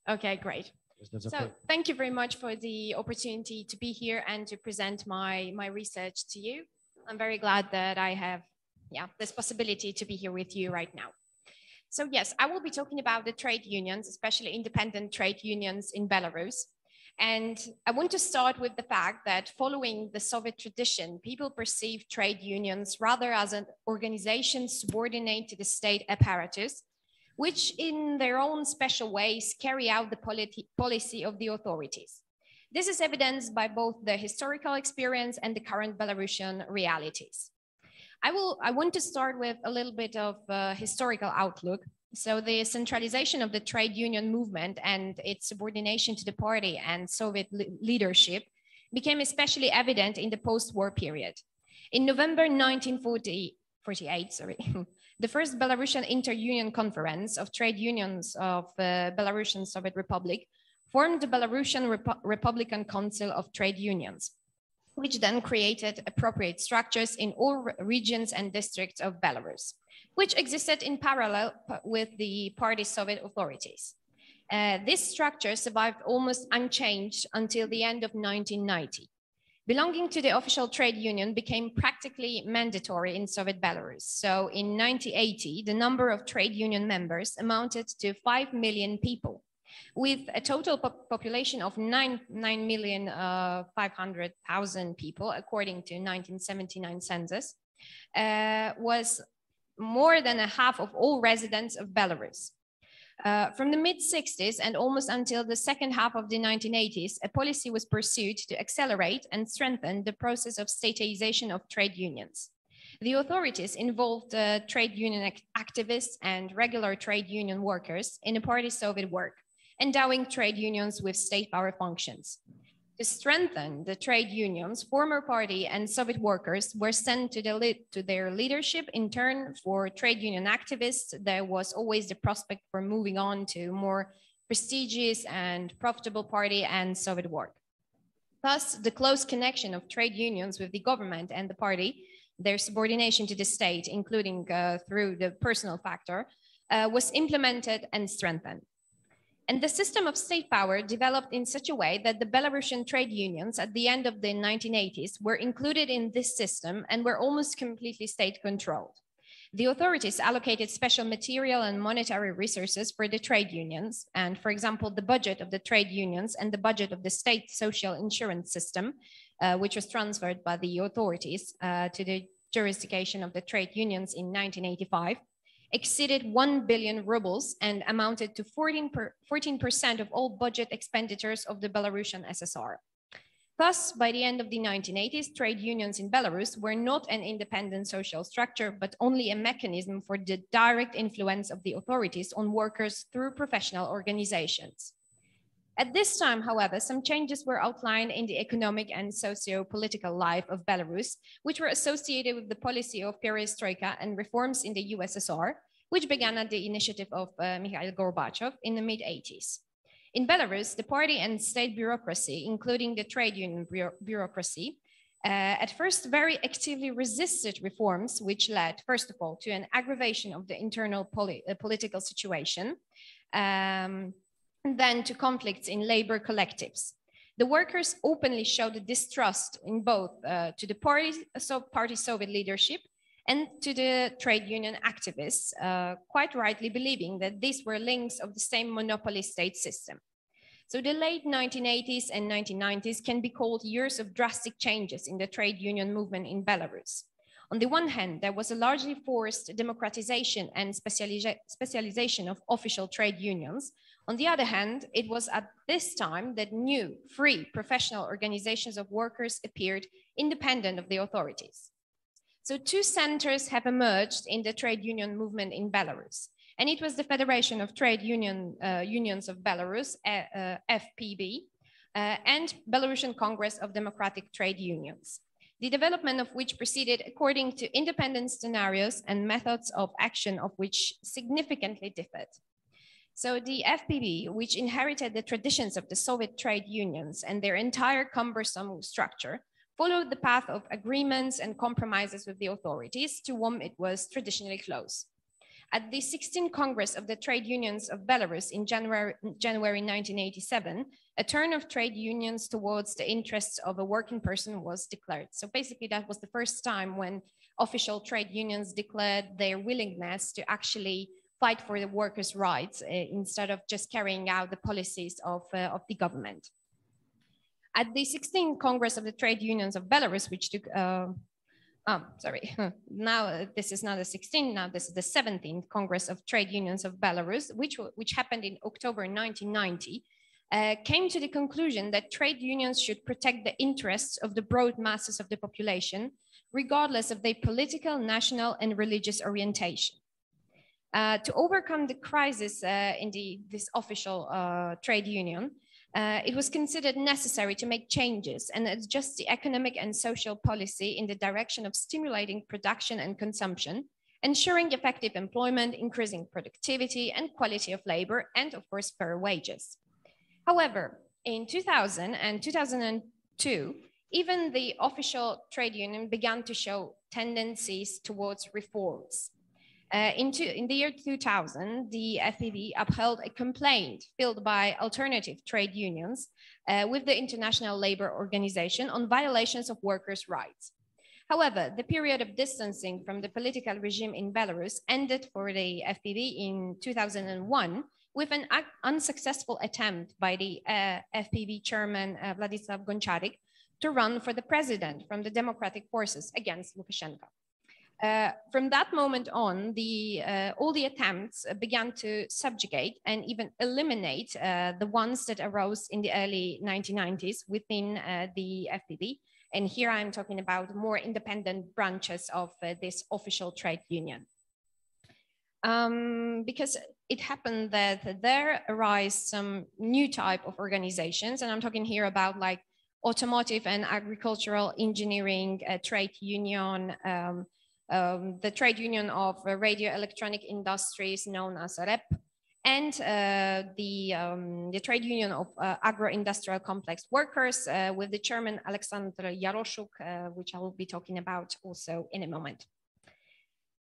Okay, great. So thank you very much for the opportunity to be here and to present my research to you. I'm very glad that I have this possibility to be here with you right now. So yes, I will be talking about the trade unions, especially independent trade unions in Belarus. And I want to start with the fact that following the Soviet tradition, people perceive trade unions rather as an organization subordinate to the state apparatus, which in their own special ways carry out the policy of the authorities. This is evidenced by both the historical experience and the current Belarusian realities. I want to start with a little bit of historical outlook. So the centralization of the trade union movement and its subordination to the party and Soviet leadership became especially evident in the post-war period. In November 1948, the first Belarusian inter-union conference of trade unions of the Belarusian Soviet Republic formed the Belarusian Republican Council of Trade Unions, which then created appropriate structures in all regions and districts of Belarus, which existed in parallel with the party Soviet authorities. This structure survived almost unchanged until the end of 1990. Belonging to the official trade union became practically mandatory in Soviet Belarus. So in 1980, the number of trade union members amounted to 5 million people, with a total population of 9,500,000 people, according to 1979 census, was more than a half of all residents of Belarus. From the mid-60s and almost until the second half of the 1980s, a policy was pursued to accelerate and strengthen the process of statization of trade unions. The authorities involved trade union activists and regular trade union workers in a party Soviet work, endowing trade unions with state power functions. To strengthen the trade unions, former party and Soviet workers were sent to their leadership. In turn, for trade union activists, there was always the prospect for moving on to more prestigious and profitable party and Soviet work. Thus, the close connection of trade unions with the government and the party, their subordination to the state, including through the personal factor, was implemented and strengthened. And the system of state power developed in such a way that the Belarusian trade unions at the end of the 1980s were included in this system and were almost completely state-controlled. The authorities allocated special material and monetary resources for the trade unions. And for example, the budget of the trade unions and the budget of the state social insurance system, which was transferred by the authorities to the jurisdiction of the trade unions in 1985, exceeded 1 billion rubles and amounted to 14% of all budget expenditures of the Belarusian SSR. Thus, by the end of the 1980s, trade unions in Belarus were not an independent social structure, but only a mechanism for the direct influence of the authorities on workers through professional organizations. At this time, however, some changes were outlined in the economic and socio-political life of Belarus, which were associated with the policy of perestroika and reforms in the USSR, which began at the initiative of Mikhail Gorbachev in the mid-80s. In Belarus, the party and state bureaucracy, including the trade union bureaucracy, at first very actively resisted reforms, which led, first of all, to an aggravation of the internal political situation, and then to conflicts in labor collectives. The workers openly showed distrust in both to the party Soviet leadership and to the trade union activists, quite rightly believing that these were links of the same monopoly state system. So the late 1980s and 1990s can be called years of drastic changes in the trade union movement in Belarus. On the one hand, there was a largely forced democratization and specialization of official trade unions. On the other hand, it was at this time that new, free, professional organizations of workers appeared independent of the authorities. So two centers have emerged in the trade union movement in Belarus, and it was the Federation of Trade Unions of Belarus, FPB, and Belarusian Congress of Democratic Trade Unions, the development of which proceeded according to independent scenarios and methods of action of which significantly differed. So the FPB, which inherited the traditions of the Soviet trade unions and their entire cumbersome structure, followed the path of agreements and compromises with the authorities, to whom it was traditionally close. At the 16th Congress of the Trade Unions of Belarus in January 1987, a turn of trade unions towards the interests of a working person was declared. So basically that was the first time when official trade unions declared their willingness to actually fight for the workers' rights instead of just carrying out the policies of the government. At the 16th Congress of the Trade Unions of Belarus, which took now this is not the 16th, now this is the 17th Congress of Trade Unions of Belarus, which happened in October 1990, came to the conclusion that trade unions should protect the interests of the broad masses of the population, regardless of their political, national, and religious orientation. To overcome the crisis in this official trade union, it was considered necessary to make changes and adjust the economic and social policy in the direction of stimulating production and consumption, ensuring effective employment, increasing productivity and quality of labor, and of course, fair wages. However, in 2000 and 2002, even the official trade union began to show tendencies towards reforms. In the year 2000, the FPV upheld a complaint filed by alternative trade unions with the International Labour Organization on violations of workers' rights. However, the period of distancing from the political regime in Belarus ended for the FPV in 2001 with an unsuccessful attempt by the FPV chairman Władysław Gonciarek to run for the president from the democratic forces against Lukashenko. From that moment on, all the attempts began to subjugate and even eliminate the ones that arose in the early 1990s within the FPV. And here I'm talking about more independent branches of this official trade union. Because it happened that there arise some new type of organizations, and I'm talking here about like automotive and agricultural engineering trade union, the trade union of radio electronic industries known as REP, and the trade union of agro-industrial complex workers with the chairman Aleksandra Oczkowicz, which I will be talking about also in a moment.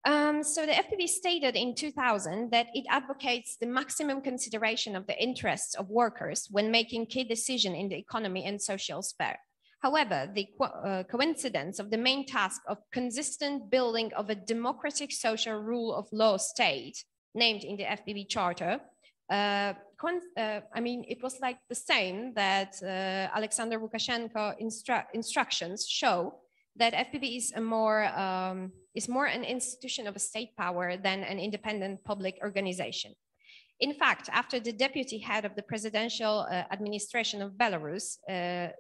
So the FPV stated in 2000 that it advocates the maximum consideration of the interests of workers when making key decisions in the economy and social sphere. However, the coincidence of the main task of consistent building of a democratic social rule of law state named in the FPV charter, I mean, it was like the same that Alexander Lukashenko instructions show that FPV is more an institution of a state power than an independent public organization. In fact, after the deputy head of the presidential administration of Belarus,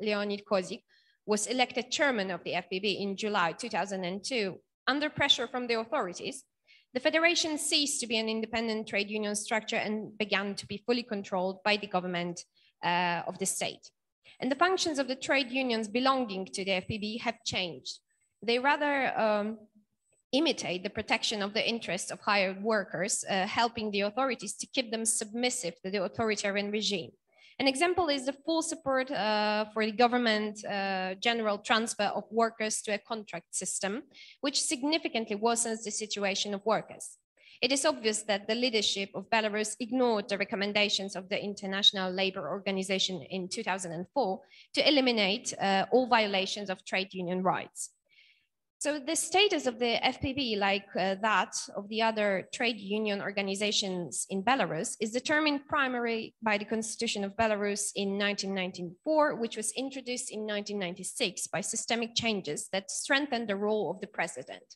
Leonid Kozik, was elected chairman of the FPV in July 2002, under pressure from the authorities, the federation ceased to be an independent trade union structure and began to be fully controlled by the government of the state. And the functions of the trade unions belonging to the FPV have changed. They rather imitate the protection of the interests of hired workers, helping the authorities to keep them submissive to the authoritarian regime. An example is the full support for the government general transfer of workers to a contract system, which significantly worsens the situation of workers. It is obvious that the leadership of Belarus ignored the recommendations of the International Labour Organization in 2004 to eliminate all violations of trade union rights. So the status of the FPV, like that of the other trade union organizations in Belarus, is determined primarily by the Constitution of Belarus in 1994, which was introduced in 1996 by systemic changes that strengthened the role of the president.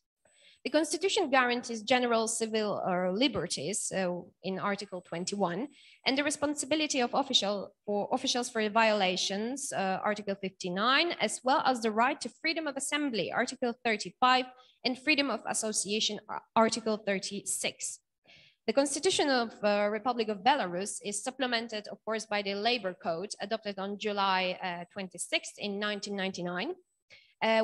The Constitution guarantees general civil liberties in Article 21, and the responsibility of officials for violations, Article 59, as well as the right to freedom of assembly, Article 35, and freedom of association, Article 36. The Constitution of the Republic of Belarus is supplemented, of course, by the Labor Code adopted on July 26th in 1999.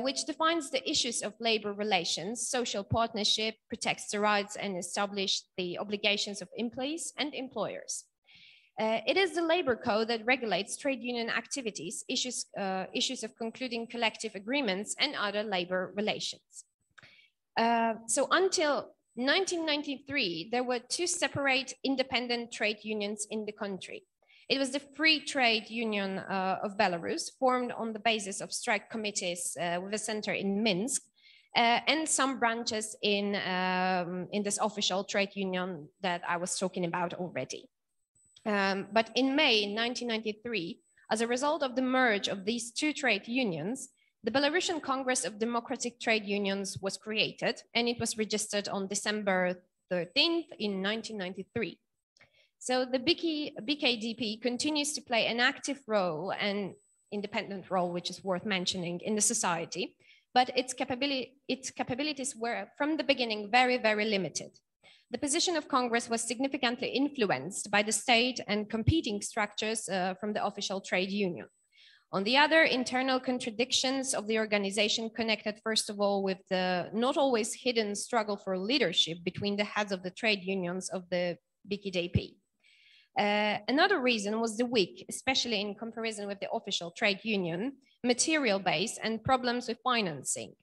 Which defines the issues of labor relations, social partnership, protects the rights and establishes the obligations of employees and employers. It is the labor code that regulates trade union activities, issues of concluding collective agreements and other labor relations. So until In 1993, there were two separate independent trade unions in the country. It was the Free Trade Union of Belarus, formed on the basis of strike committees with a center in Minsk, and some branches in this official trade union that I was talking about already. But in May 1993, as a result of the merge of these two trade unions, the Belarusian Congress of Democratic Trade Unions was created, and it was registered on December 13th in 1993. So the BKDP continues to play an active role and independent role, which is worth mentioning, in the society, but its capabilities were from the beginning very, very limited. The position of Congress was significantly influenced by the state and competing structures from the official trade union. On the other, internal contradictions of the organization connected, first of all, with the not always hidden struggle for leadership between the heads of the trade unions of the BKDP. Another reason was the weak, especially in comparison with the official trade union, material base and problems with financing.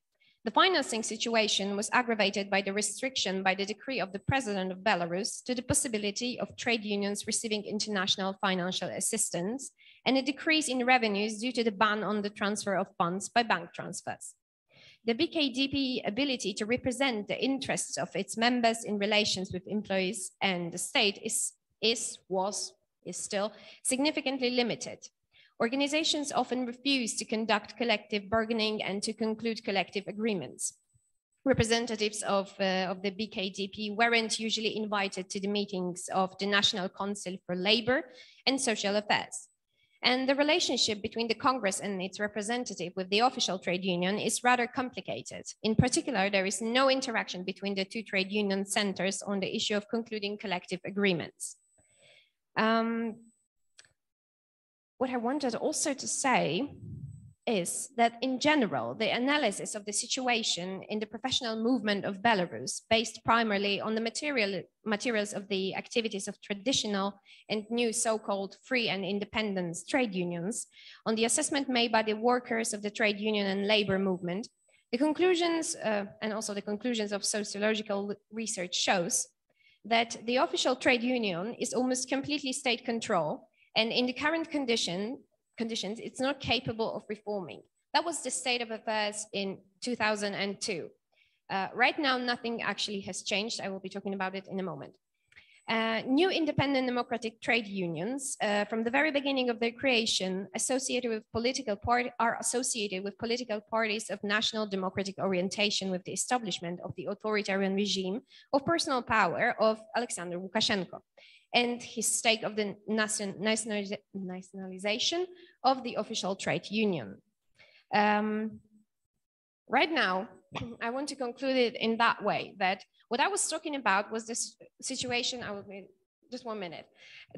The financing situation was aggravated by the restriction by the decree of the president of Belarus to the possibility of trade unions receiving international financial assistance and a decrease in revenues due to the ban on the transfer of funds by bank transfers. The BKDP ability to represent the interests of its members in relations with employees and the state is still significantly limited. Organizations often refuse to conduct collective bargaining and to conclude collective agreements. Representatives of the BKDP weren't usually invited to the meetings of the National Council for Labor and Social Affairs. And the relationship between the Congress and its representative with the official trade union is rather complicated. In particular, there is no interaction between the two trade union centers on the issue of concluding collective agreements. What I wanted also to say is that in general, the analysis of the situation in the professional movement of Belarus, based primarily on the materials of the activities of traditional and new so-called free and independent trade unions, on the assessment made by the workers of the trade union and labor movement, the conclusions and also the conclusions of sociological research shows that the official trade union is almost completely state control, and in the current conditions, it's not capable of reforming. That was the state of affairs in 2002. Right now, nothing actually has changed. I will be talking about it in a moment. New independent democratic trade unions, from the very beginning of their creation, are associated with political parties of national democratic orientation with the establishment of the authoritarian regime of personal power of Aleksandr Lukashenko and his stake of the nationalization of the official trade union. Right now, I want to conclude it in that way, that what I was talking about was this situation, just 1 minute.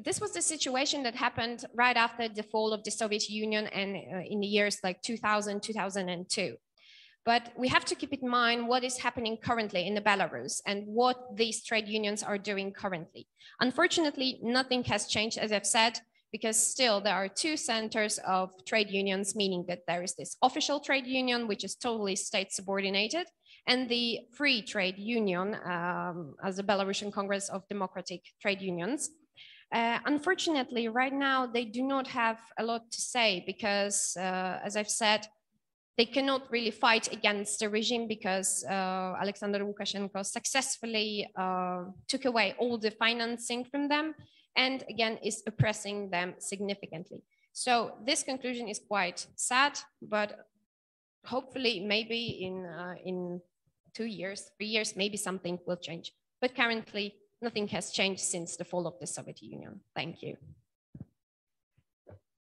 This was the situation that happened right after the fall of the Soviet Union and in the years like 2000, 2002. But we have to keep in mind what is happening currently in the Belarus and what these trade unions are doing currently. Unfortunately, nothing has changed, as I've said, because still there are two centers of trade unions, meaning that there is this official trade union, which is totally state subordinated, and the free trade union as the Belarusian Congress of Democratic Trade Unions. Unfortunately, right now, they do not have a lot to say because, as I've said, they cannot really fight against the regime because Aleksandr Lukashenko successfully took away all the financing from them and again is oppressing them significantly. So this conclusion is quite sad, but hopefully maybe in 2 years, 3 years, maybe something will change. But currently nothing has changed since the fall of the Soviet Union. Thank you.